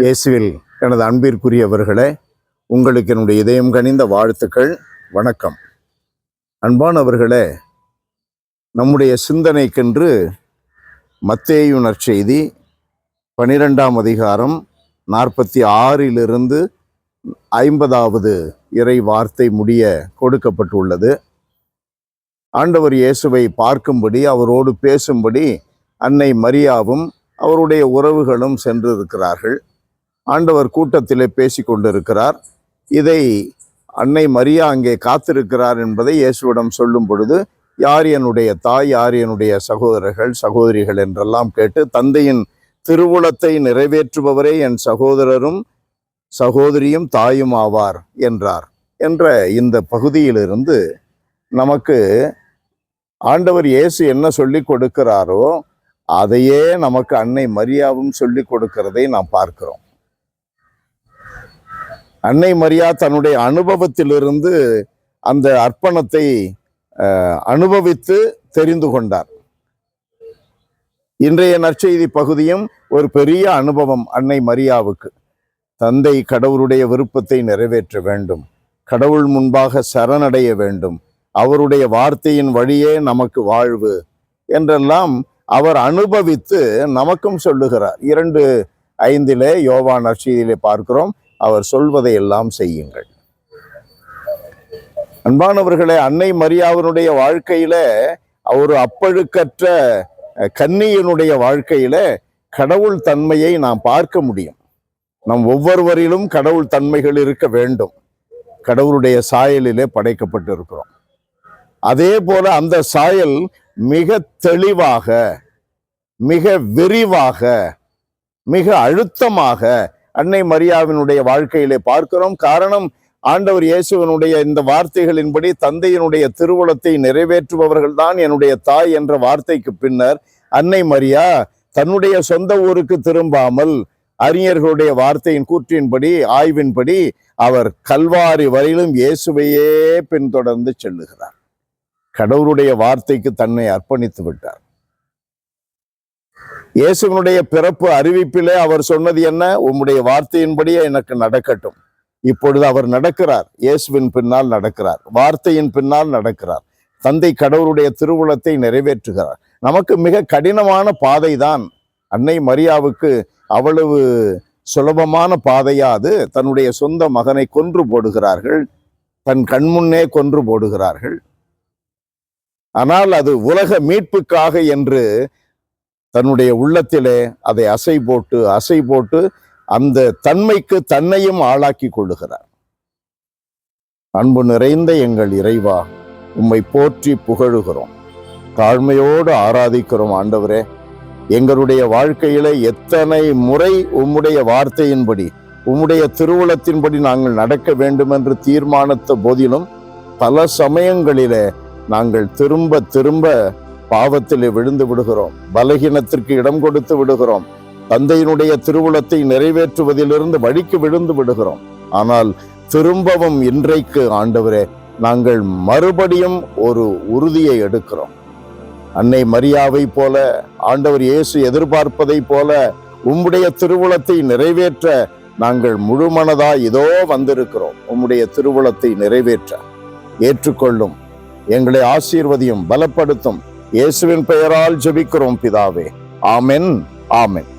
இயேசுவில் எனது அன்பிற்குரியவர்களே, உங்களுக்கு என்னுடைய இதயம் கனிந்த வாழ்த்துக்கள். வணக்கம். அன்பானவர்களே, நம்முடைய சிந்தனைக்கென்று மத்தேயு நற்செய்தி 12ஆம் அதிகாரம் 46 50வது இறை வார்த்தை முடிய கொடுக்கப்பட்டுள்ளது. ஆண்டவர் இயேசுவை பார்க்கும்படி, அவரோடு பேசும்படி அன்னை மரியாவும் அவருடைய உறவுகளும் சென்றிருக்கிறார்கள். ஆண்டவர் கூட்டத்திலே பேசி கொண்டிருக்கிறார். இதை அன்னை மரியா அங்கே காத்திருக்கிறார் என்பதை இயேசுவிடம் சொல்லும் பொழுது, யார் என்னுடைய தாய், யார் என்னுடைய சகோதரர்கள் சகோதரிகள் என்றெல்லாம் கேட்டு, தந்தையின் திருவுளத்தை நிறைவேற்றுபவரே என் சகோதரரும் சகோதரியும் தாயும் ஆவார் என்றார் என்ற இந்த பகுதியிலிருந்து நமக்கு ஆண்டவர் இயேசு என்ன சொல்லி கொடுக்கிறாரோ அதையே நமக்கு அன்னை மரியாவும் சொல்லி கொடுக்கிறதை நாம் பார்க்கிறோம். அன்னை மரியா தன்னுடைய அனுபவத்திலிருந்து அந்த அர்ப்பணத்தை அனுபவித்து தெரிந்து கொண்டார். இன்றைய நற்செய்தி பகுதியும் ஒரு பெரிய அனுபவம் அன்னை மரியாவுக்கு. தந்தை கடவுளுடைய விருப்பத்தை நிறைவேற்ற வேண்டும், கடவுள் முன்பாக சரணடைய வேண்டும், அவருடைய வார்த்தையின் வழியே நமக்கு வாழ்வு என்றெல்லாம் அவர் அனுபவித்து நமக்கும் சொல்லுகிறார். 2:5 யோவான் நற்செய்தியிலே பார்க்கிறோம், அவர் சொல்வதை எல்லாம் செய்யுங்கள். அன்பானவர்களே, அன்னை மரியாவினுடைய வாழ்க்கையில, ஒரு அப்பழுக்கற்ற கன்னியினுடைய வாழ்க்கையில கடவுள் தன்மையை நாம் பார்க்க முடியும். நம் ஒவ்வொருவரிலும் கடவுள் தன்மைகள் இருக்க வேண்டும். கடவுளுடைய சாயலிலே படைக்கப்பட்டிருக்கிறோம். அதே போல அந்த சாயல் மிக தெளிவாக, மிக விரிவாக, மிக அழுத்தமாக அன்னை மரியாவினுடைய வாழ்க்கையிலே பார்க்கிறோம். காரணம், ஆண்டவர் இயேசுவனுடைய இந்த வார்த்தைகளின்படி தந்தையினுடைய திருவுளத்தை நிறைவேற்றுபவர்கள் தான் என்னுடைய தாய் என்ற வார்த்தைக்கு பின்னர் அன்னை மரியா தன்னுடைய சொந்த ஊருக்கு திரும்பாமல், அறிஞர்களுடைய வார்த்தையின் கூற்றின்படி, ஆய்வின்படி அவர் கல்வாரி வரையிலும் இயேசுவையே பின்தொடர்ந்து செல்லுகிறார். கடவுளுடைய வார்த்தைக்கு தன்னை அர்ப்பணித்து விட்டார். இயேசுவனுடைய பிறப்பு அறிவிப்பிலே அவர் சொன்னது என்ன? உம்முடைய வார்த்தையின்படியே எனக்கு நடக்கட்டும். இப்பொழுது அவர் நடக்கிறார், இயேசுவின் பின்னால் நடக்கிறார், வார்த்தையின் பின்னால் நடக்கிறார், தந்தை கடவுளுடைய திருவுளத்தை நிறைவேற்றுகிறார். நமக்கு மிக கடினமான பாதை தான். அன்னை மரியாவுக்கு அவ்வளவு சுலபமான பாதையாது. தன்னுடைய சொந்த மகனை கொன்று போடுகிறார்கள், தன் கண்முன்னே கொன்று போடுகிறார்கள். ஆனால் அது உலக மீட்புக்காக என்று தன்னுடைய உள்ளத்திலே அதை அசை போட்டு அந்த தன்மைக்கு தன்னையும் ஆளாக்கி கொள்ளுகிறார். அன்பு நிறைந்த எங்கள் இறைவா, உம்மை போற்றி புகழுகிறோம், தாழ்மையோடு ஆராதிக்கிறோம். ஆண்டவரே, எங்களுடைய வாழ்க்கையில எத்தனை முறை உம்முடைய வார்த்தையின்படி, உம்முடைய திருவுளத்தின்படி நாங்கள் நடக்க வேண்டும் என்று தீர்மானித்த போதிலும் பல சமயங்களிலே நாங்கள் திரும்ப திரும்ப பாவத்திலே விழுந்து விடுகிறோம், பலகீனத்திற்கு இடம் கொடுத்து விடுகிறோம், தந்தையினுடைய திருவுளத்தை நிறைவேற்றுவதிலிருந்து வழிக்கு விழுந்து விடுகிறோம். ஆனால் திரும்பவும் இன்றைக்கு ஆண்டவரே, நாங்கள் மறுபடியும் ஒரு உறுதியை எடுக்கிறோம். அன்னை மரியாவை போல, ஆண்டவர் இயேசு எதிர்பார்ப்பதை போல உம்முடைய திருவுளத்தை நிறைவேற்ற நாங்கள் முழுமனதாய் இதோ வந்திருக்கிறோம். உம்முடைய திருவுளத்தை நிறைவேற்ற ஏற்றுக்கொள்ளும், எங்களை ஆசீர்வதியும், பலப்படுத்தும். இயேசுவின் பெயரால் ஜெபிக்கிறோம் பிதாவே. ஆமென், ஆமென்.